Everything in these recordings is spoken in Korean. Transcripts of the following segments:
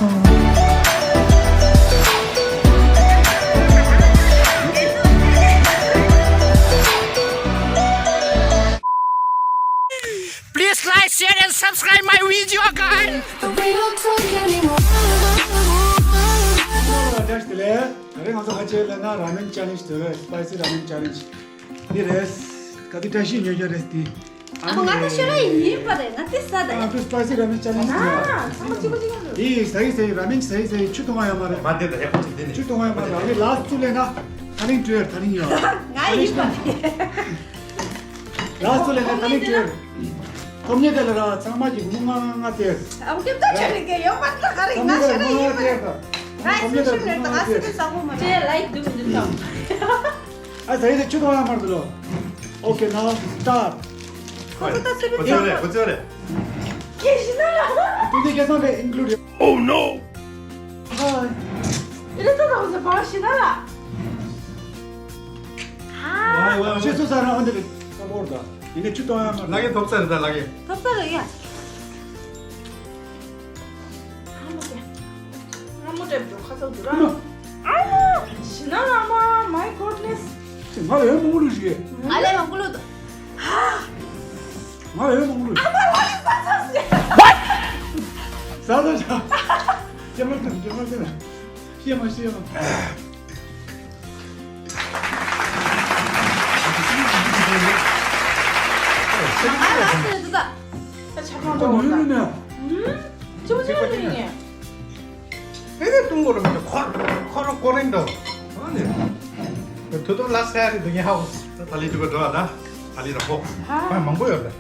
Please like, share and subscribe my video guys. Kare ngaso hache la na ramen challenge to spicy ramen challenge. Ni res kadi tashi nyoja resti. Ako nga siya rin, pa rin. Natisa Ah, rin. to spicy ramen challenge. Sama chico. Ye sahi ramen sahi chutongaya mara. 맞대다 해 보지. Chutongaya mara. Ani last to lena taning tuer taning yo. Nga iba. Last to lena taning tuer. Komye delera chamaji munga te. Ang kita siya rin kayo, patla ka rin. Nga siya rin. Nga siya rin. Nga siya rin sa kuma. Siya like dum dum. Ah sahi chutongaya mara dilo. Okay, now start. 어쩌래? Today 계산에 include. Oh no. Hi. 이래서 나오자 바시나라. 와, 실수 사람 한테 써보다. 이게 chutongaya mara. 라게 덥살이다 라게. 덥다가 야. 아무데 가서 들어. 아이고, 신나라마. My goodness. 말 왜 모르지? 알레만 꿀로도. 말 왜 모르지? 사다자. 제발. 시험만. 아, 됐다. 잠깐만 더 먹자. 누르네. 지금 중이네. 이게 뚱거를 그냥 코로 꼬린다. 아니. 저도 라스야리 등에 하고 달리 주고 들어와다. 달리라 보. 아, 망보여.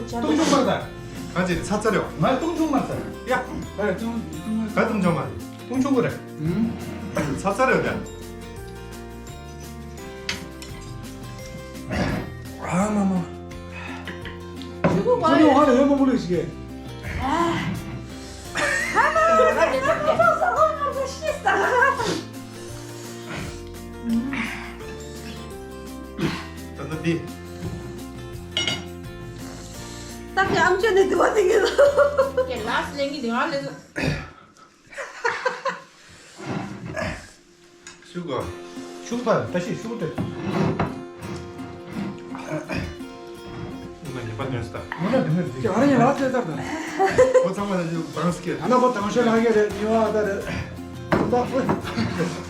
뚱뚱하다. 가지 사짜려. 말 뚱뚱만 사. 야, 그래, 좀. 가끔 좀 하지. 뚱뚱 그래. 사짜려 돼. 아, 마마. 이거 봐. 저녁 하래 왜 모르지? 딴딴디. 딱히 암전에 도와드리겠어. 이게 라스 랭이 내가 알려줘. 슈가 다시 슈가. 오늘 이번 뉴스다. 오늘 되면 저 하나님 나한테 했다. 보상만 해주고 바람스키. 하나 뭐 당신 하게 돼. 이와 하다를.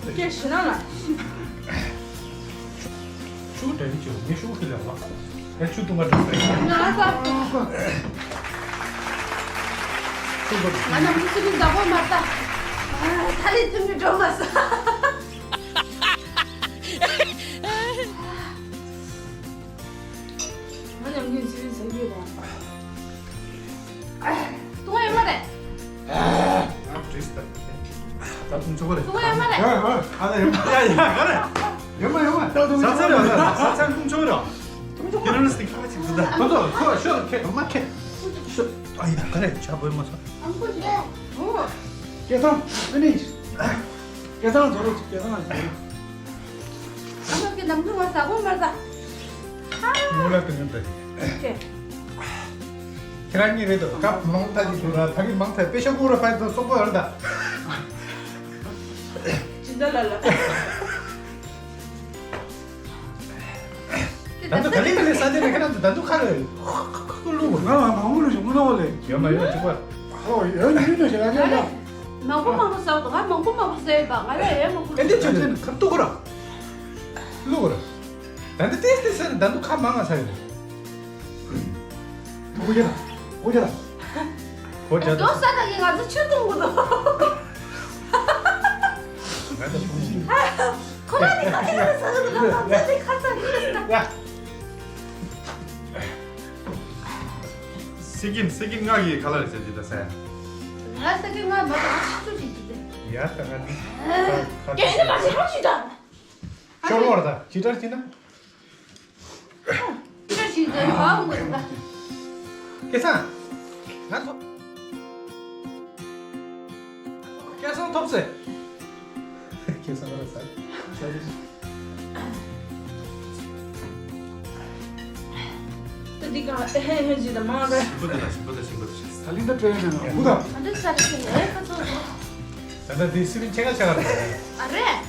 이게 신나라. 슈가 되죠. 이 슈가 되려고. 내 슈도 맞았어. 나서. 나는 무슨 나고 맞다. 아, 다리 등이 좀 왔어. 아니, 여기 집에 저기다. 동아야 말해. 아, 됐다. 나좀 줘버려. 동아야 말해. 야, 가래. 연마. 사찰 좀 줘라. 이러는 스틱 하나씩 준다. 너도 그거 쉬어. 엄마 캐. 쉬어. 아니다. 그래. 자, 보이면 서. 안 보지? 계산. finish. 계산 저로 계산하지. 아무렇게 남편 왔다고 말다. 몰라 끊는다. 이렇게. 계란이라도 갑 망타지 돌아. 자기 망타 빼셔보러 파이도 쏘고 한다. 진짜 랄라. 나도 갈리갈리 싸지는 해놨는데 나도 칼을 확 끌고. 나 마음으로 좀 나올래. 연마 이거 찍어. 연유도 제가 한다. 먹고만 싸우고 가 먹고만 싸요 봐. 알아 얘 먹고. 근데 저는 갑도 그라. 이거 그라. 나도 테스트에서는 나도 칼 망아 사야 돼. 보자라. 또 싸다기 가서 추던 거도. 나도 정신. 코라니까 이래서 그냥 갑자기 가서 이랬어. 야. 세긴 가기 칼을 써지다 사. 라스타기만 맞아 치주지 이제. 야, 당한. 걔는 맛이 확실하다. 쇼로다. 기다리나? 이럴 수 있어. 마음 거다. 계산. 나도. 계산 톱세. 계산을 사. 네가 해지다 말해. 신부다. 달린다 트레이너는 보다. 안돼 살았어. 가서. 나 디스빈 제가 그래. Are.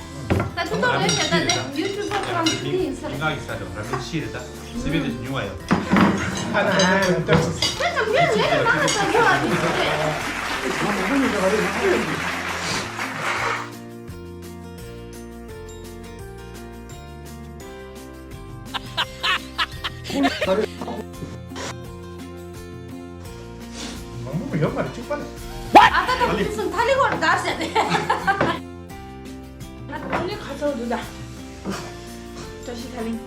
Tatu to le da YouTube program din sa. 인가기 사죠. 라면 시르다. 스빈이 뉴와요. 하나 Kana bien le na sa yo ani. 먹으면 연말에 쭉 받아. Ata to musun thali gor dar sa de. Na only khaso duda. Toshi thali.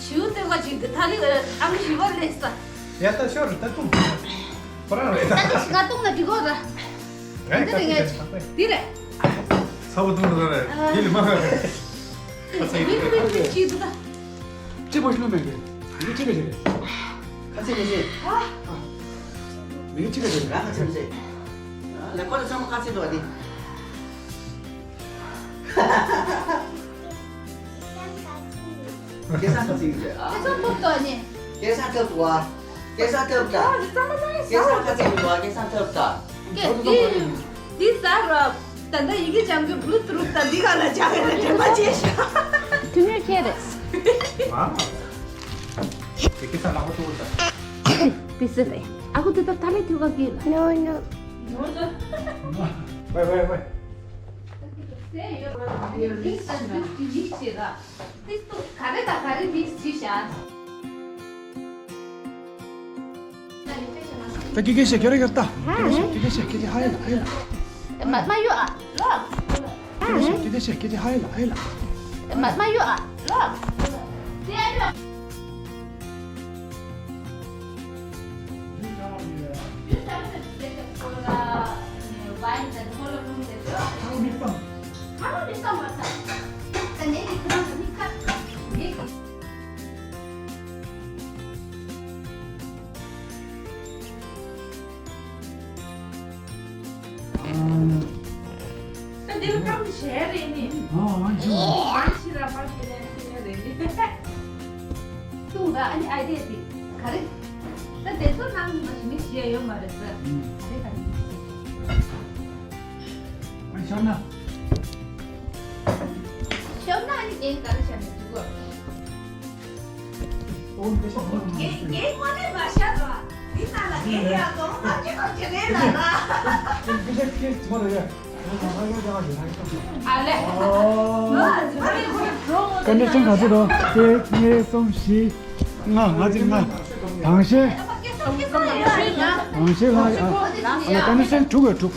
지우대가 지금 다리가 아무 시벌레 했어. 야, 또 쇼를 또 좀. 뭐라 그래? 나 시간 동안 이거라. 디레. 사부동도 그래. 일 막아. 왜 지우다. 찍어보시면 돼. 이거 찍어줘야 돼. 같이 보지. 이거 찍어줘야 돼. 같이 보지. 내 거를 좀 같이 둬 어디. 계산도 찍으래. 계산법도 아니. 계산도 좋아. 계산도 없다. 계산도 좋아. 계산도 없다. 네 사람 단다 이게 장교 블루투스다 네가 나 장을 맞지. Come here, 아. 이렇게 살라고 또 온다. 비슷해. Aku tetap tarik juga gila. No. 왜. 자, 기계시 결혼했다. 기계시 하이라. Mayu ah, look. 기계시 하이라. Mayu ah, look. Dia ada. Kalau bisa masak, kan ini kurang sedikit. Kan dia kamu share ini. Masih rapat ini. Tunggu, ini ide sih. Kali, tapi itu nang masih share yo marasa. 시원나. 시원나 아니 게임 가르쳐 주고. 게임 뭐네 마셔라. 니나라 게임이야 너 어찌고 지내나. 기계 뭐래? 알레. 컨디션 가지러 게 솜씨. 아직 당신 컨디션 두개 두.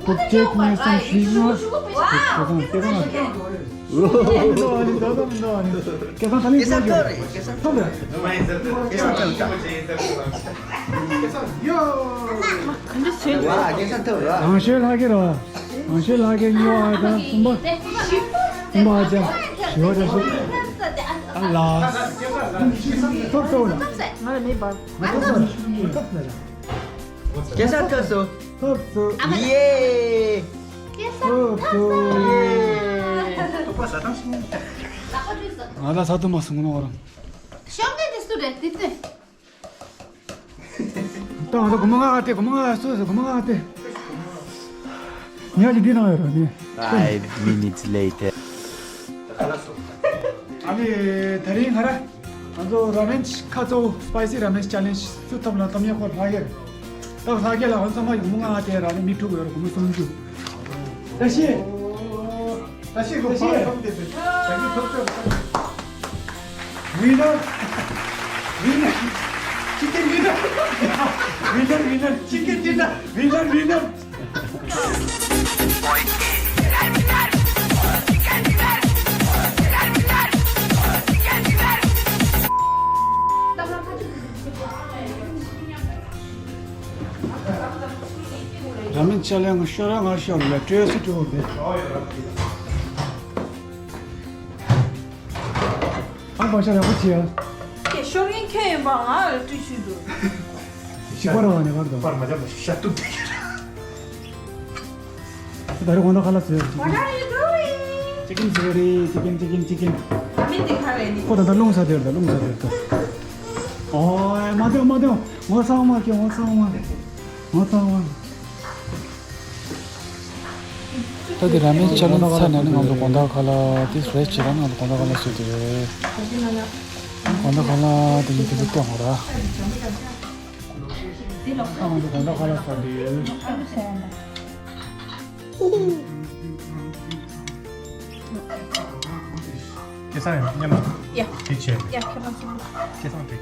국제 공연성 시즌 계산 달리 와, 계산도 좋아. 당실하게 요하다 한번 하자 쉬워져서 알라 톱소나 계산 떴어. 톱소 예. 톱소 똑바로 당신. 나가고 있어. 아나 사도 마스구나 그럼 시험대 스튜던트 있대. 또 그만 가게 니아지 디나요 니 5 minutes later. 아니 다리 가라 아주 라멘 카조 스파이시 라멘 챌린지 수탑나 담야 거 파게 또 사게라 한사마 유명한 라멘 미투고 여러분 무슨 주 다시 그 바로 되지. 자기 덕적. 위너 치킨 위너 치킨 위너 라멘 챌린지 쇼랑 하셔라 드레스 좋은데 한 번씩 해보지요 쇼링 케이 방아 뒤시도. 시바로 하네 가르다 바로 맞아 뭐 샷도 돼. 다리 건너 갈랐어요 What are you doing? 치킨 소리 치킨 Kami di kare ni. 코다 달롱사 되었다 롱사 되었다 마대오. 어서오마 게 어서오마. तदि रामेन चलन सानाने ngam konda khala this restaurant ngam konda khala su de konda khala de ni de to hora ngam konda khala sa de 계산해. 그냥 야. 대체. 야, 그만 좀. 계산 돼.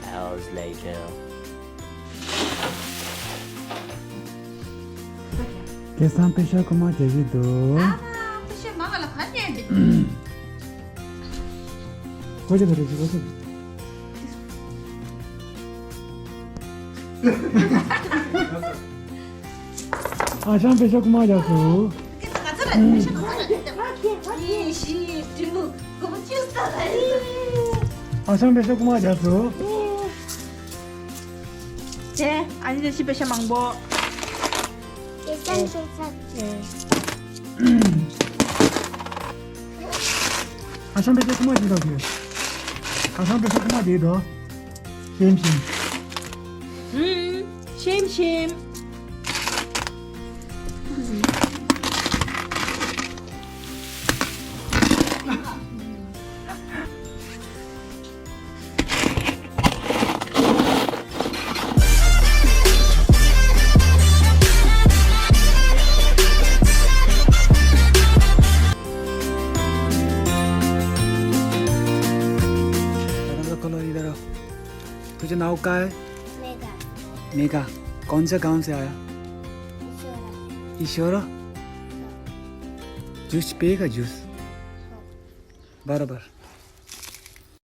Hours later. 계산 पेशा कमा देगी दो 혹시 막아라 갔냐? 거기 들어지 거기 아산 पेशा कमा जासो 그래서 가져라. 이씨, 지금 그거 찌었다. 아산 पेशा कमा जासो 제 아니지 집에 망보. 아산 पेशा कमा दे दो 아산 पेशा कमा दे दो सेम 심심. तुझे नाव का है मेगा कौन सा गांव से आया ईश्वरा जूस पिएगा जूस बराबर